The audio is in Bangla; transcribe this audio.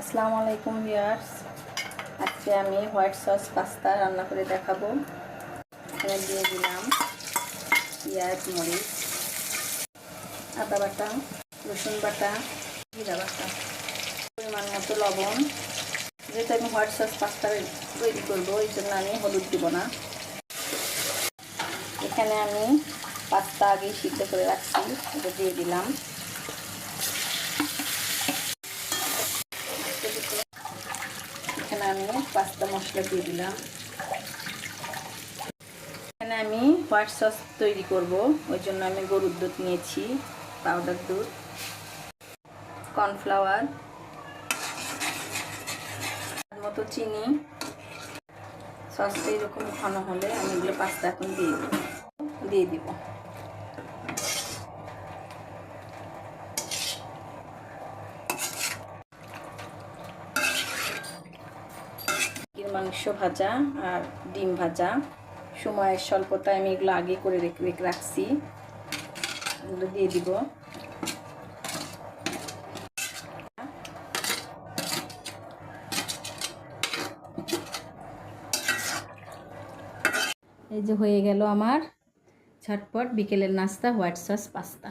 আসসালামু আলাইকুম ভিউয়ার্স, আজকে আমি হোয়াইট সস পাস্তা রান্না করে দেখাবো। এখানে দিয়ে দিলাম পেঁয়াজ, মরিচ, আদা বাটা, রসুন বাটা, জিরা বাটা, পরিমাণ মতো লবণ। যেহেতু আমি হোয়াইট সস পাস্তা তৈরি করবো, এই জন্য আমি হলুদ দিব না। এখানে আমি পাস্তা আগেই সিদ্ধ করে রাখছি, এটা দিয়ে দিলাম। এখানে আমি পাস্তা মশলা দিয়ে দিলাম। এখানে আমি হোয়াইট সস তৈরি করব, ওই জন্য আমি গরুর দুধ নিয়েছি, পাউডার দুধ, কর্নফ্লাওয়ার, মতো চিনি। সসটা এরকম ঘন হলে আমি এগুলো পাস্তা এখন দিয়ে দিব। মাংস ভাজা আর ডিম ভাজা, সময়ের স্বল্পতায় আমি এগুলো আগে করে রাখছি, এগুলো দিয়ে দিব। এই যে হয়ে গেল আমার ঝটপট বিকেলের নাস্তা হোয়াইট সস পাস্তা।